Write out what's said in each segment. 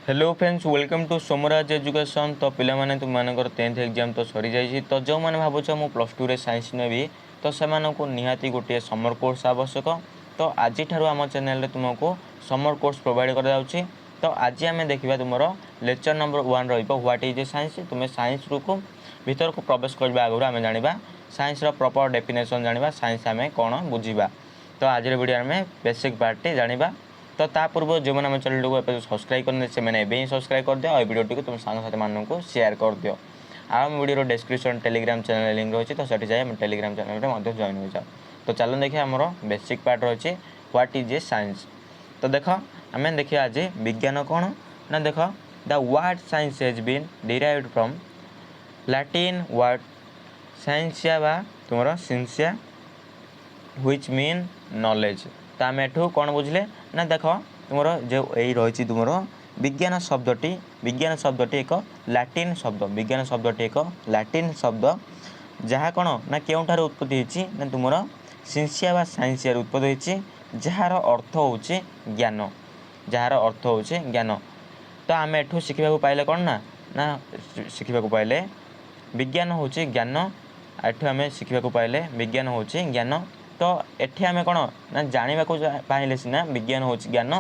Hello friends welcome to Somraj Education. तो पिला माने तुम मानकर 10th एग्जाम तो सरी जाइए। तो जो मैंने भावुछ मु +2 रे साइंस नेबी तो से निहाती गोटे समर कोर्स आवश्यक। तो आज आम चैनल रे तुमको समर कोर्स प्रोवाइड कर जाउछि। तो आज आम देखा तुम lecture number 1 what is a science. तुम्हें साइंस को भीतर को प्रवेश करने आगुरी आम जाना साइंस प्रॉपर डेफिनेशन जाना साइंस आम कौन बुझा। तो आज वीडियो आम बेसिक पार्ट जाना। तो ता पूर्व जो मैंने चैनल को सब्सक्राइब करने से मैंने ही सब्सक्राइब कर दियो और वीडियो को तुम सांगसाथी मानू शेयर कर दियो। आम video description Telegram channel link रही तो सठी जाए टेलीग्राम चैनल में जॉइन हो जाओ। तो चलो देखिए आमर बेसिक पार्ट रही व्हाट इज ए साइंस। तो देख आम देखिए आज विज्ञान कौन ना देख the word science has been derived from Latin word scientia बा तुम सिंसिया व्हिच मीन नॉलेज। तो आम एठू कौन बुझले ना देख तुम जो यही रही तुम विज्ञान शब्दटी एक लैटिन शब्द। विज्ञान शब्दटी एक लैटिन शब्द जहाँ कौन ना केउठार उत्पत्ति होती ना तुम सिंसिया बा साइंसिया उत्पत्ति होती जार अर्थ हो ज्ञान। जार अर्थ हो ज्ञान। तो आम एठू शिखा पाइले कौन ना ना शिखा पाइले विज्ञान हूँ ज्ञान। एठू आम शिखा पाइले विज्ञान हूँ ज्ञान। तो एठी आम कौन ना जाना पाइले सीना विज्ञान हूँ ज्ञान।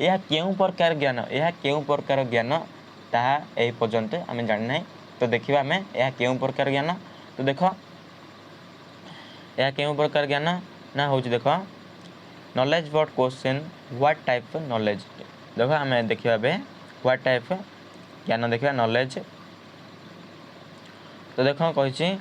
यह केउं प्रकार ज्ञान यह केउं प्रकार ज्ञान ताहा एही पर्यंत आम जानी ना। तो देखिए आम यह केउं प्रकार ज्ञान। तो देख यह केउं प्रकार ज्ञान ना हूँ देख knowledge but question what type knowledge. देख आम देखा व्हाट टाइप ज्ञान देखा नॉलेज। तो देख कही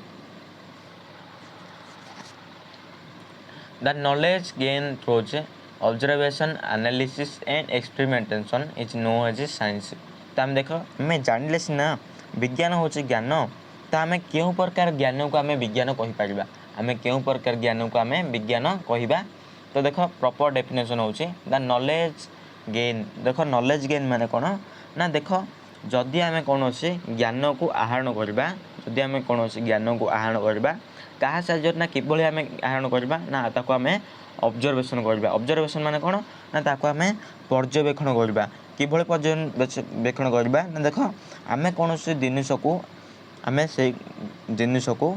The knowledge gained through observation, analysis and experimentation is known as science। तो आम देख आम जानिले सीना विज्ञान हूँ ज्ञान। तो आम क्यों प्रकार ज्ञान को आम विज्ञान कहीपर आम क्यों प्रकार ज्ञान को आम विज्ञान कहवा। तो देख प्रॉपर डेफिनेशन हूँ द नॉलेज गेन। देख नॉलेज गेन माने कौन ना देख जदि आम कौन ज्ञान को आहरण करवा जदि आम कौन ज्ञान को आहरण करवा क्या साहय ना किभली आम आहरण करवा ना ताको आम ऑब्जर्वेशन करवा। ऑब्जर्वेशन माने कौन ना ताको आम पर्यवेक्षण करवा। किभली पर्यवेक्षण करवा ना देख आम कौन जिनिस को आम से जिनिस को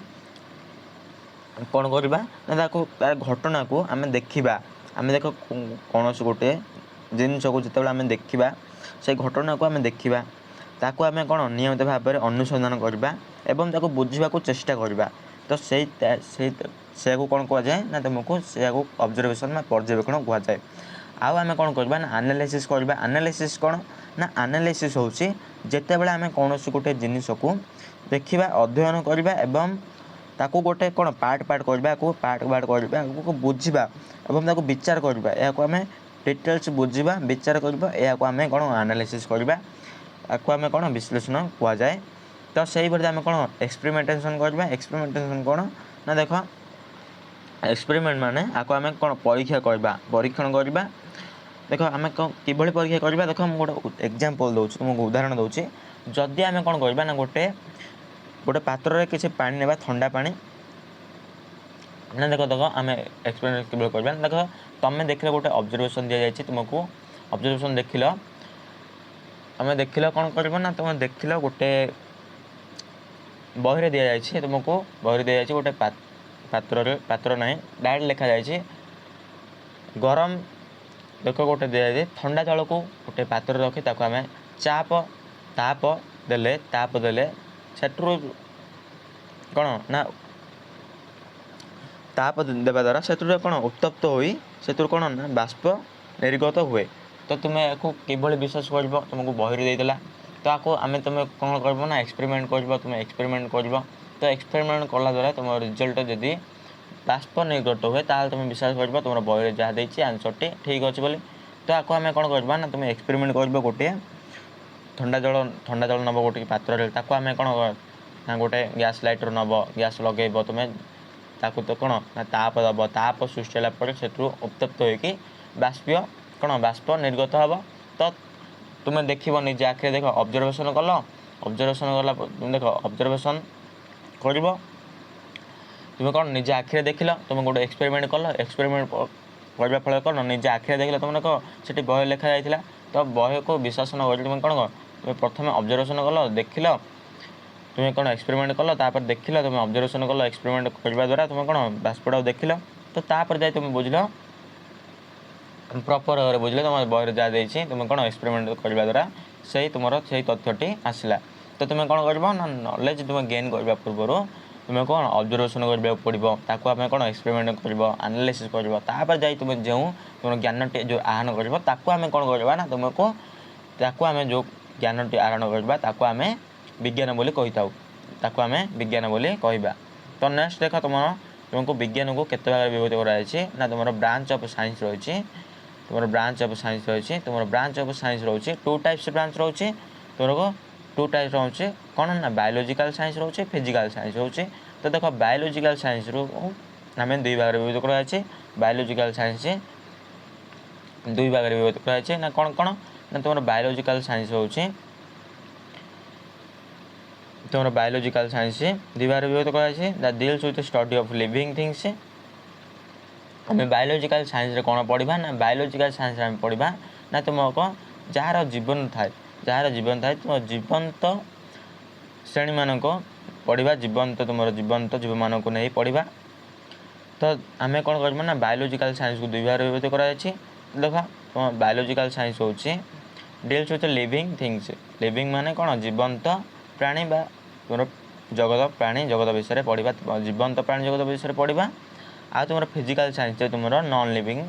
कौन करवा ना ताको तार घटना को आम देखा। आम देख कौन गोटे जिनिस को जिते आम देखा से घटना को आम देखा ताको आम कौन नियमित भाव में अनुसंधान करवा एवं ताको बुझा चेष्टा करवा। तो से कौन कह जाए ना तुमको से ऑब्जर्वेशन में पर्यवेक्षण कह जाए। आउ आम कौन करवा ना एनालिसिस करवा। एनालिसिस कौन ना एनालिसिस हूँ जिते बड़े आम कौन गोटे जिनिस को देखा अध्ययन करवा एवं ताकू गोटे कौन पार्ट करवा पार्ट करवा बुझा एवं ताकू विचार करवा या आम डिटेल्स बुझा विचार करवा या आम कौन एनालिसिस करवा आपको आम कौन विश्लेषण कह जाए। तो सही भाई आम कौन एक्सपेरिमेंटेशन करवा। एक्सपेरिमेंटेशन कौन ना देख एक्सपेरिमेंट माने आपको आम कौन परीक्षा करवा परीक्षण करवा। देख आम किभली परीक्षा करवा देख मुझे गोटे एग्जांपल दूसरी तुमको उदाहरण दूसरी। जदि आम कौन करवा ना गोटे गोटे पात्र में किसी पानी नेबा ठंडा पानी ना देख देख आम एक्सपेरिमेंट किभली करवा देख तुम देख गोटे ऑब्जर्वेशन दि जाए तुमको ऑब्जर्वेशन देख आम देख कौन कर ना तुम देख गोटे बही दि जाए तुमको बही दि जाए गोटे पात्र ना डायरेक्ट लिखा जाए गरम देख गोटे दि जाए ठंडा जल को गोटे पात्र रखी ताको आम ताप देले सेठू कौन ना ताप देवा द्वारा से कौन उत्तप्त होई से कौन ना बाष्प निर्गत हुए। तो तुम्हें आपको किभली विश्वास कर तुमको बही देला। तो आपको आम तुम कौन कर ना एक्सपेरिमेंट कर तुम एक्सपेरिमेंट कर। तो एक्सपेरिमेंट कला द्वारा तुम रिजल्ट जदि बाष्प निर्गत हुए ताल तुम विश्वास कर तुम बही जहाँ देखिए आंसर ठीक अच्छे बोली। तो आपको आम कौन करवा ना तुम एक्सपेरिमेंट कर गोटे ठंडा जल नब गोटे पात्र ताको आम कौन ना गोटे गैस लाइटर नब गैस लगे तुम्हें ताकू तो कौन ना ताप दब ताप सृष्टि होगा से उत्तप्त होगी बाष्प कौन बाष्प निर्गत हम। तो तुम्हें देख निजे आखिरी देख ऑब्जर्वेशन कल ऑब्जर्वेशन गला तुम देख ऑब्जर्वेशन कर तुम कौन निजे आखिरी देख तुम गोटे एक्सपेरिमेंट कल एक्सपेरिमेंट करने फल कौन निजे आखिरी देख तुम देख से बही लिखा जाता तो बहे को विश्वास न कर तुम कौन तुम प्रथम ऑब्जर्वेशन कल देखिल तुम कौन एक्सपेरिमेंट कल तापर देखिल तुम ऑब्जर्वेशन कल एक्सपेरिमेंट करने द्वारा तुम कौन बाष्पटा देखिल तो तापर जाए तुम बुझल प्रॉपर भाव बुझे तुम बही जहाँ देती तुम कौन एक्सपेरिमेंट करने द्वारा से तुम से तथ्यटी आसला तो तुम कौन कर नॉलेज तुम गेन करने पूर्व तुम कौन ऑब्जर्वेशन करने पड़ो ताको आम कौन एक्सपेरिमेंट कर एनालिसिस कर जाए तुम जो तुम ज्ञान जो आहरण कर आम कौन करवा ना तुमको आम जो ज्ञान टी आहरण करवा आम विज्ञान बोली कही ताको आम विज्ञान बोली कहवा तो नेक्स्ट देख तुमको विज्ञान को केते भाग विभक्त कराई ना तुम ब्रांच ऑफ साइंस रही तुम ब्रांच ऑफ साइंस रही तुम ब्रांच ऑफ साइंस रोचे टू टाइप्स ब्रांच रोचे तुमको टू टाइप्स रोचे कौन ना बायोलॉजिकल साइंस रोचे फिजिकल साइंस रोचे तो देख बायोलॉजिकल साइंस रू आम दुई भाग विभक्त कराई बायोलॉजिकल साइंस दुई भाग विभक्त कराई ना कौन कौन ना तुम बायोलॉजिकल साइंस रोचे तुम बायोलॉजिकल साइंस दुई भाग विभक्त कराई that deals with study of living things आम बायोलॉजिकल साइंस कौन पढ़ा ना बायोलॉजिकल साइंस आम पढ़ा ना तुमको जार जीवन थाए तुम जीवंत श्रेणी मान पढ़ा जीवंत तुम जीवंत जीव मान को नहीं पढ़ा तो आम कौन कर ना बायोलॉजिकल साइंस को दुई भाग विभक्त कराई देख तुम बायोलॉजिकल साइंस हो deals with living things living माने कौन जीवंत प्राणी बा तुम जगत प्राणी जगत विषय पढ़ा जीवंत प्राणी जगत विषय पढ़ा आ तुम फिजिकल साइंस तुम नॉन लिविंग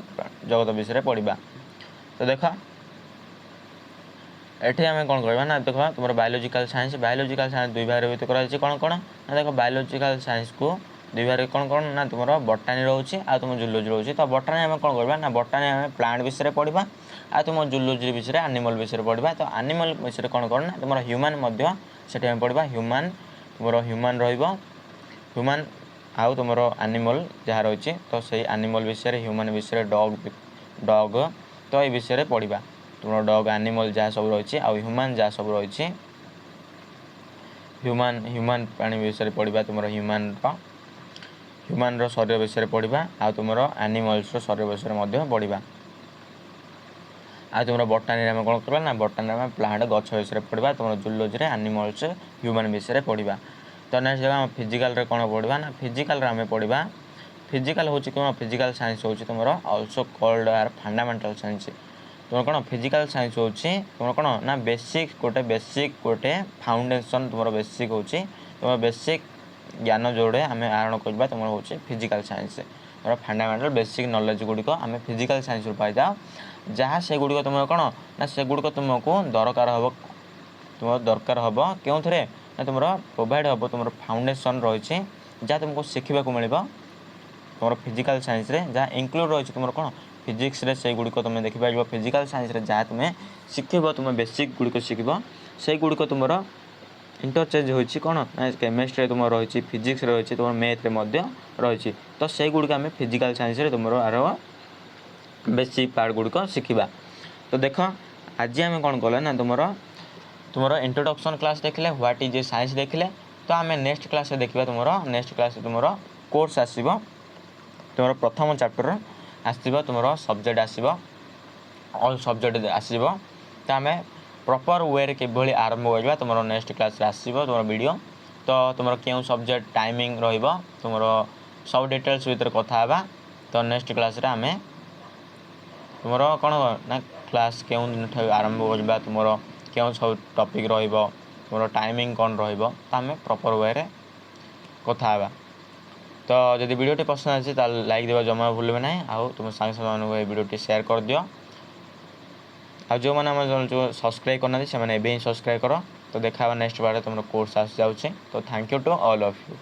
जगत विषय पढ़ा तो देख एठी आम कौन करवा ना देख तुम बायोलॉजिकल साइंस दुई भाग विभक्त कराई कौन कौन ना देख बायोलॉजिकल साइंस को दुई भाग कौन कौन ना तुम बटानी रोचे आ तुम जूलोजी रोचे तो बटानी आम कौन करवा ना बटानी आम प्लांट विषय पढ़ा आ तुम जूलोजी विषय एनिमल विषय पढ़ा तो एनिमल विषय कौन कौन ना तुम ह्यूमन से पढ़ा ह्यूमन तुम ह्यूमन ह्यूमन आउ तुम एनिमल जहाँ रही तो सही एनिमल विषय ह्यूमन विषय डॉग तो ये विषय पढ़ा तुम डॉग एनिमल जहाँ सब रही आउ ह्यूमन जहाँ सब रही ह्यूमन प्राणी विषय पढ़ा तुम ह्यूमन शरीर विषय पढ़ा आ तुम एनिमल्स शरीर विषय पढ़ा आ तुम बटानी आम कौन करवा ना बटानी आम प्लांट गछ विषय पढ़ा तुम जूलोजी एनिमल्स ह्यूमन विषय पढ़ा तो नेक्स्ट जगह फिजिकल कौन पढ़ा ना फिजिकल आम पढ़ा फिजिकल हूँ कौन फिजिकल साइंस हूँ तुम also called or fundamental science तुम कौन फिजिकल साइंस हूँ तुम कौन ना बेसिक गोटे फाउंडेशन तुम बेसिक हूँ तुम बेसिक ज्ञान जोड़े आम आहरण करवा तुम हूँ फिजिकल साइंस तुम फंडामेंटल बेसिक नॉलेज गुड़िक आम फिजिकल साइंस पाई जहाँ से गुड़िक तुम कौन ना से गुड़िक तुमको दरकार हम क्यों थे ना तुम प्रोवाइड हम तुम फाउंडेशन रही जहाँ तुमको शिखा मिल तुम फिजिकल साइंस जहाँ इंक्लूड रही तुम कौन फिजिक्स से गुड़िक तुम देखिपर फिजिकल साइंस जहाँ तुम शिखब तुम बेसिक गुड़िक शिखब से गुड़िक तुम इंटरचेंज हो कौन ना केमिस्ट्री तुम रही फिजिक्स रही तुम मैथ रही तो से गुड़िक आम फिजिकल साइंस तुम आर बेसिक पार्ट गुड़िक शिखा तो देख आज आम कौन कले ना तुम इंट्रोडक्शन क्लास देखले व्हाट इज ए साइंस देखले तो आम नेक्स्ट क्लास देखा तुम नेक्स्ट क्लास तुम कोर्स आसब तुम प्रथम चैप्टर आसब तुम सब्जेक्ट आसब ऑल सब्जेक्ट आसब तो आम प्रॉपर वे किभली आरंभ करवा तुम नेक्स्ट क्लास आसब तुम वीडियो तो तुम क्यों सब्जेक्ट टाइमिंग तुम सब डिटेल्स भितर कथा तो नेक्स्ट क्लास आम तुम कौन ना क्लास क्यों दिन आरंभ करवा तुम क्यों सब टॉपिक तुम टाइमिंग कौन रमें प्रॉपर वे कथा तो जब वीडियो पसंद आए तो लाइक देवा जमा भूलें ना आउ तुम सांग साग वीडियो शेयर कर दियो आ जो मैंने जो सब्सक्राइब करना से मैंने सब्सक्राइब कर तो देखा नेक्स्ट बार तुम कोर्स आस जाऊँगी तो thank you to all of you.